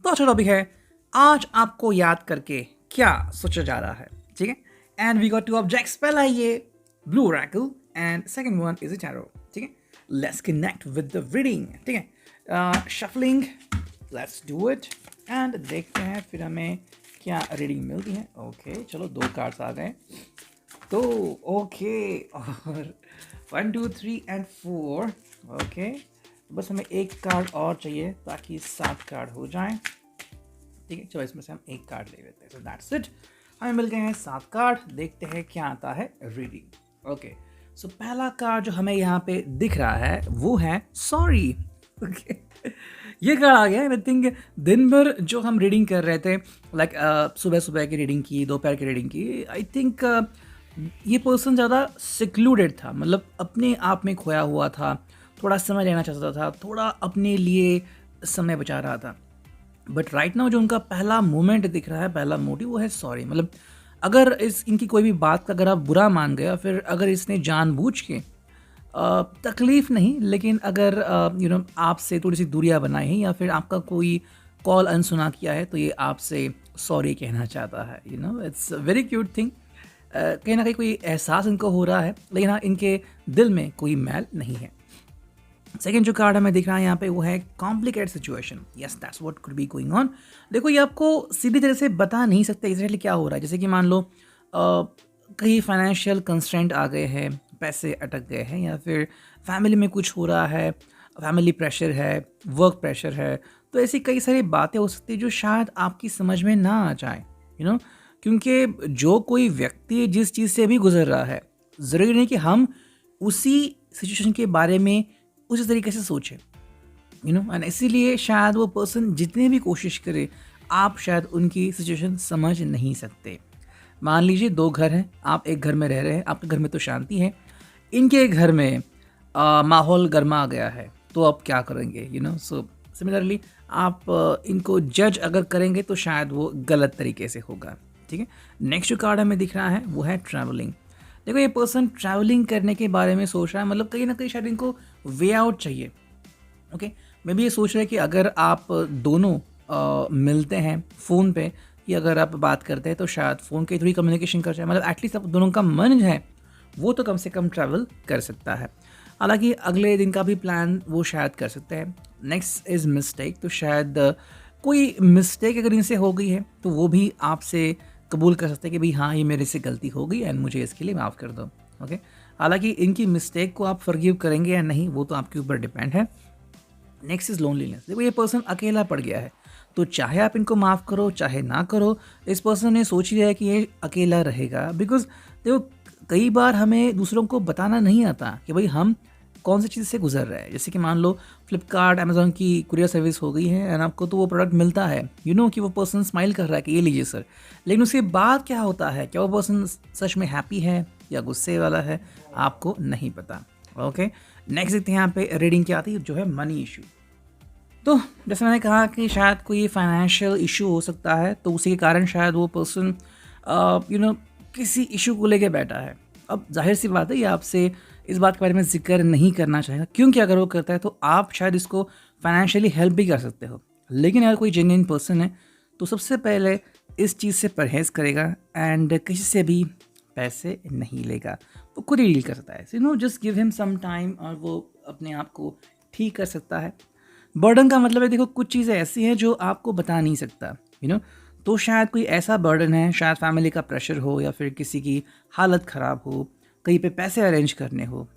तो अच्छा टॉपिक है, आज आपको याद करके क्या सोचा जा रहा है, ठीक है। And we got two objects, पहला ये blue oracle and second one is a tarot, ठीक है। Let's connect with the reading, ठीक है। Shuffling, let's do it and देखते हैं फिर हमें क्या रीडिंग मिलती है। ओके चलो, 2 कार्ड्स आ गए तो ओके, और 1 2 3 एंड 4, ओके। बस हमें एक कार्ड और चाहिए ताकि 7 कार्ड हो जाएं, ठीक है। चलो इसमें से हम एक कार्ड ले लेते हैं। सो दैट्स इट, हमें मिल गए हैं 7 कार्ड। देखते हैं क्या आता है रीडिंग। ओके सो पहला कार्ड जो हमें यहाँ पे दिख रहा है वो है सॉरी। ओके ये कार्ड आ गया। आई थिंक दिन भर जो हम रीडिंग कर रहे थे, लाइक सुबह सुबह की रीडिंग की, दोपहर की रीडिंग की, आई थिंक ये पर्सन ज़्यादा सिक्लूडेड था, मतलब अपने आप में खोया हुआ था, थोड़ा समय लेना चाहता था, थोड़ा अपने लिए समय बचा रहा था। बट राइट नाउ जो उनका पहला मोमेंट दिख रहा है, पहला मोटिव, वो है सॉरी। मतलब अगर इनकी कोई भी बात का अगर आप बुरा मान गए, फिर अगर इसने जानबूझ के तकलीफ़ नहीं, लेकिन अगर आपसे थोड़ी सी दूरियां बनाई हैं या फिर आपका कोई कॉल अनसुना किया है, तो ये आपसे सॉरी कहना चाहता है। It's very cute thing. कहीं ना कहीं कोई एहसास इनको हो रहा है, लेकिन हाँ, इनके दिल में कोई मैल नहीं है। सेकेंड जो कार्ड हमें दिख रहा है यहाँ पे वो है complicated situation. Yes, that's what could be going on. देखो, ये आपको सीधी तरह से बता नहीं सकते एग्जैक्टली क्या हो रहा है। जैसे कि मान लो कहीं फाइनेंशियल कंस्ट्रेंट आ गए हैं, पैसे अटक गए हैं, या फिर फैमिली में कुछ हो रहा है, फैमिली प्रेशर है, वर्क प्रेशर है। तो ऐसी कई सारी बातें हो सकती है जो शायद आपकी समझ में ना आ जाए, क्योंकि जो कोई व्यक्ति जिस चीज़ से भी गुजर रहा है, ज़रूरी नहीं कि हम उसी सिचुएशन के बारे में उसी तरीके से सोचे, एंड इसीलिए शायद वो पर्सन जितने भी कोशिश करे, आप शायद उनकी सिचुएशन समझ नहीं सकते। मान लीजिए 2 घर हैं, आप एक घर में रह रहे हैं, आपके घर में तो शांति है, इनके घर में माहौल गर्मा आ गया है, तो आप क्या करेंगे? सो सिमिलरली आप इनको जज अगर करेंगे तो शायद वो गलत तरीके से होगा, ठीक है। नेक्स्ट जो कार्ड हमें दिख रहा है वो है ट्रैवलिंग। देखो, ये पर्सन ट्रैवलिंग करने के बारे में सोच रहा है, मतलब कहीं ना कहीं शायद इनको वे आउट चाहिए। ओके, मैं भी ये सोच रहा है कि अगर आप दोनों मिलते हैं फ़ोन पे, कि अगर आप बात करते हैं तो शायद फ़ोन के थ्रू ही कम्युनिकेशन कर जाए, मतलब एटलीस्ट आप दोनों का मन है वो तो कम से कम ट्रैवल कर सकता है। हालांकि अगले दिन का भी प्लान वो शायद कर सकते हैं। नेक्स्ट इज़ मिस्टेक, तो शायद कोई मिस्टेक अगर इनसे हो गई है तो वो भी आपसे कबूल कर सकते हैं कि भाई हाँ, ये मेरे से गलती हो गई एंड मुझे इसके लिए माफ़ कर दो। ओके, हालांकि इनकी मिस्टेक को आप फॉरगिव करेंगे या नहीं वो तो आपके ऊपर डिपेंड है। Next is loneliness. देखो, ये पर्सन अकेला पड़ गया है, तो चाहे आप इनको माफ़ करो चाहे ना करो, इस पर्सन ने सोच लिया है कि ये अकेला रहेगा। बिकॉज देखो, कई बार हमें दूसरों को बताना नहीं आता कि भाई हम कौन सी चीज़ से गुजर रहे हैं। जैसे कि मान लो फ्लिपकार्ट अमेज़ॉन की कुरियर सर्विस हो गई है एंड आपको तो वो प्रोडक्ट मिलता है, कि वो पर्सन स्माइल कर रहा है कि ये लीजिए सर, लेकिन उसके बाद क्या होता है, क्या वो पर्सन सच में हैप्पी है या गुस्से वाला है, आपको नहीं पता। ओके, नेक्स्ट देखते हैं यहाँ पे रीडिंग क्या आती है, जो है मनी इशू। तो जैसे मैंने कहा कि शायद कोई फाइनेंशियल इशू हो सकता है, तो उसी के कारण शायद वो पर्सन किसी इशू को लेके बैठा है। अब जाहिर सी बात है, ये आपसे इस बात के बारे में जिक्र नहीं करना चाहेगा, क्योंकि अगर वो करता है तो आप शायद इसको फाइनेंशियली हेल्प भी कर सकते हो। लेकिन अगर कोई जेन्युइन पर्सन है तो सबसे पहले इस चीज़ से परहेज़ करेगा एंड किसी से भी पैसे नहीं लेगा, वो खुद ही डील कर सकता है। Just give him some time और वो अपने आप को ठीक कर सकता है। बर्डन का मतलब है, देखो, कुछ चीज़ें ऐसी हैं जो आपको बता नहीं सकता, तो शायद कोई ऐसा बर्डन है, शायद फैमिली का प्रेशर हो या फिर किसी की हालत ख़राब हो, कहीं पे पैसे अरेंज करने हो,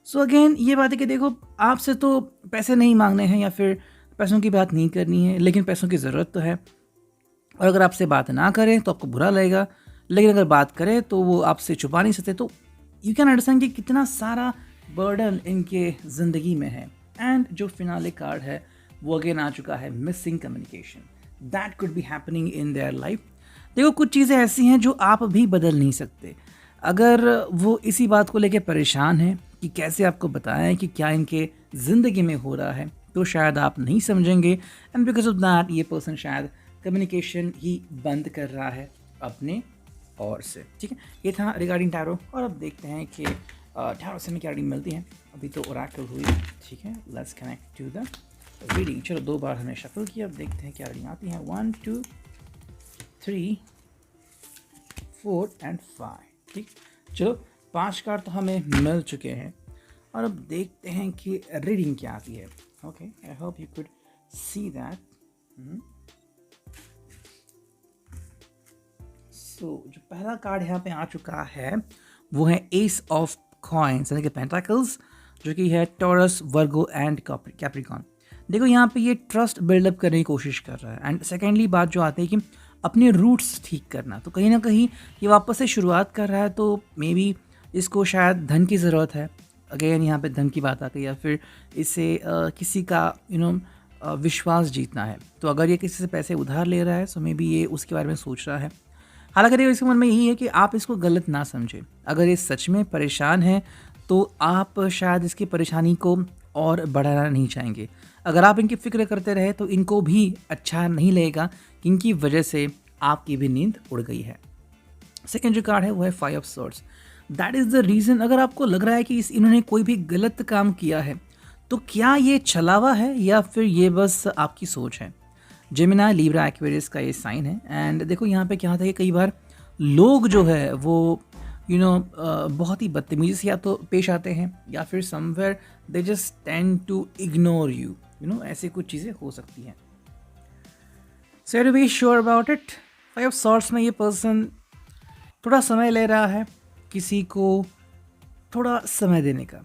सो अगेन ये बात है कि देखो, आपसे तो पैसे नहीं मांगने हैं या फिर पैसों की बात नहीं करनी है, लेकिन पैसों की ज़रूरत तो है। और अगर आपसे बात ना करें तो आपको बुरा लगेगा, लेकिन अगर बात करें तो वो आपसे छुपा नहीं सकते। तो यू कैन अंडरस्टैंड कि कितना सारा बर्डन इनके ज़िंदगी में है। एंड जो फिनाले कार्ड है वो अगेन आ चुका है, missing communication. That could be happening in their life. देखो, कुछ चीज़ें ऐसी हैं जो आप भी बदल नहीं सकते। अगर वो इसी बात को लेकर परेशान हैं कि कैसे आपको बताएं कि क्या इनके ज़िंदगी में हो रहा है, तो शायद आप नहीं समझेंगे एंड बिकॉज ऑफ दैट ये पर्सन शायद कम्युनिकेशन ही बंद कर रहा है अपने और से, ठीक है। ये था रिगार्डिंग टैरो, और अब देखते हैं कि टैरो से हमें क्या रीडिंग मिलती है। अभी तो ओरेकल हुई, ठीक है। Let's connect to the reading. चलो 2 बार हमने शफल किया, अब देखते हैं क्या रीडिंग आती है। 1 2 3 4 एंड 5। ठीक, चलो 5 कार्ड तो हमें मिल चुके हैं और अब देखते हैं कि रीडिंग क्या आती है। Okay, I hope you could see that. So जो पहला कार्ड यहाँ पे आ चुका है वो है एस ऑफ कॉइन्स यानी कि पेंटाकल्स, जो कि है टॉरस, वर्गो एंड कैप्रिकॉन। देखो यहाँ पे ये ट्रस्ट बिल्डअप करने की कोशिश कर रहा है। एंड सेकेंडली बात जो आती है कि अपने रूट्स ठीक करना, तो कहीं ना कहीं ये वापस से शुरुआत कर रहा है, तो मे बी इसको शायद धन की ज़रूरत है। अगेन यहाँ पे धन की बात आ गई, या फिर इसे किसी का विश्वास जीतना है। तो अगर ये किसी से पैसे उधार ले रहा है तो मे बी ये उसके बारे में सोच रहा है। हालांकि इसके मन में यही है कि आप इसको गलत ना समझें। अगर ये सच में परेशान है तो आप शायद इसकी परेशानी को और बढ़ाना नहीं चाहेंगे। अगर आप इनकी फ़िक्र करते रहे तो इनको भी अच्छा नहीं लगेगा कि इनकी वजह से आपकी भी नींद उड़ गई है। सेकेंड जो कार्ड है वो है 5 of swords. That is the reason. अगर आपको लग रहा है कि इन्होंने कोई भी गलत काम किया है, तो क्या ये छलावा है या फिर ये बस आपकी सोच है। जेमिनी, लिब्रा, एक्वेरियस का ये साइन है। एंड देखो यहाँ पे क्या होता है कि कई बार लोग जो है वो बहुत ही बदतमीजी से या तो पेश आते हैं, या फिर somewhere they just tend to ignore you, ऐसे कुछ चीज़ें हो सकती हैं। So to be sure about it, 5 of swords में ये पर्सन थोड़ा समय ले रहा है किसी को थोड़ा समय देने का।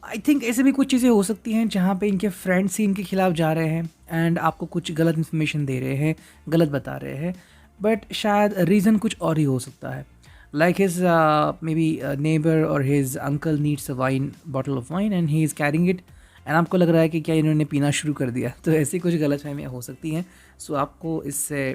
आई थिंक ऐसे भी कुछ चीज़ें हो सकती हैं जहाँ पे इनके फ्रेंड्स ही इनके खिलाफ जा रहे हैं एंड आपको कुछ गलत इन्फॉर्मेशन दे रहे हैं, गलत बता रहे हैं, बट शायद रीज़न कुछ और ही हो सकता है। Like his may be neighbour और his uncle needs a wine, bottle of wine and he is carrying it, and आपको लग रहा है कि क्या इन्होंने पीना शुरू कर दिया। तो ऐसी कुछ गलतफहमियाँ हो सकती हैं। सो आपको इससे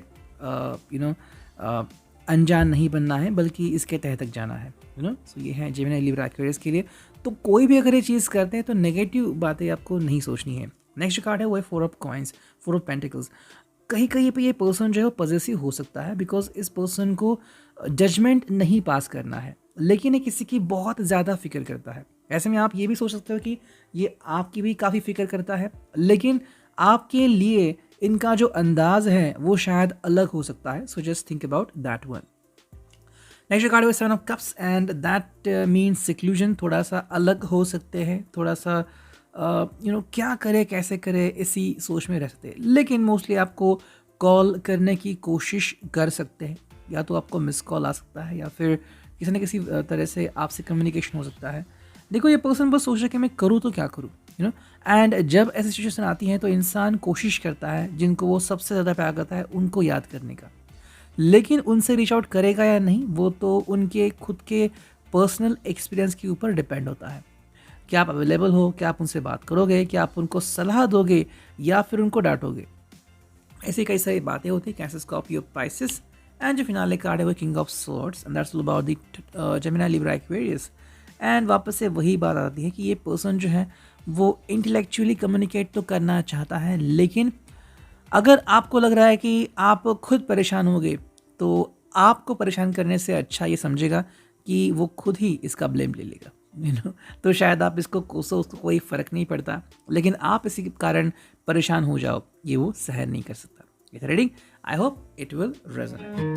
अनजान नहीं बनना है, बल्कि इसके तह तक जाना है। सो ये है जेमिनी, लिब्रा, एक्वेरियस के लिए। तो कोई भी अगर ये चीज़ करते हैं तो नेगेटिव बातें आपको नहीं सोचनी है। नेक्स्ट कार्ड है वो है 4 ऑफ कॉइन्स, 4 ऑफ पेंटिकल्स। कहीं कहीं पे ये पर्सन जो है वो पॉजेसिव हो सकता है, बिकॉज इस पर्सन को जजमेंट नहीं पास करना है, लेकिन ये किसी की बहुत ज़्यादा फिक्र करता है। ऐसे में आप ये भी सोच सकते हो कि ये आपकी भी काफ़ी फिक्र करता है, लेकिन आपके लिए इनका जो अंदाज है वो शायद अलग हो सकता है। So just think about that one. Next card है 7 of cups and that means seclusion. थोड़ा सा अलग हो सकते हैं, थोड़ा सा क्या करे कैसे करे इसी सोच में रह सकते हैं, लेकिन मोस्टली आपको कॉल करने की कोशिश कर सकते हैं। या तो आपको मिस कॉल आ सकता है, या फिर किसी न किसी तरह से आपसे कम्युनिकेशन हो सकता है। देखो ये पर्सन बस सोच रहा है कि मैं करूँ तो क्या करूँ, एंड जब ऐसी सिचुएशन आती है तो इंसान कोशिश करता है जिनको वो सबसे ज़्यादा प्यार करता है उनको याद करने का, लेकिन उनसे रीच आउट करेगा या नहीं वो तो उनके खुद के पर्सनल एक्सपीरियंस के ऊपर डिपेंड होता है। क्या आप अवेलेबल हो, क्या आप उनसे बात करोगे, क्या आप उनको सलाह दोगे या फिर उनको डांटोगे। ऐसी कई सारी बातें होती हैं। कैंसर, स्कॉर्पियो, पाइसेस, एंड जो फिनाले कार्ड है वो king of swords, and that's all about the Gemini, Libra, Aquarius. And वापस से वही बात आती है कि ये पर्सन जो है वो इंटेलेक्चुअली कम्युनिकेट तो करना चाहता है, लेकिन अगर आपको लग रहा है कि आप खुद परेशान होगे तो आपको परेशान करने से अच्छा ये समझेगा कि वो खुद ही इसका ब्लेम ले लेगा। तो शायद आप इसको कोसो, उसको कोई फ़र्क नहीं पड़ता, लेकिन आप इसी के कारण परेशान हो जाओ, ये वो सहन नहीं कर सकता। Reading, I hope it will resonate.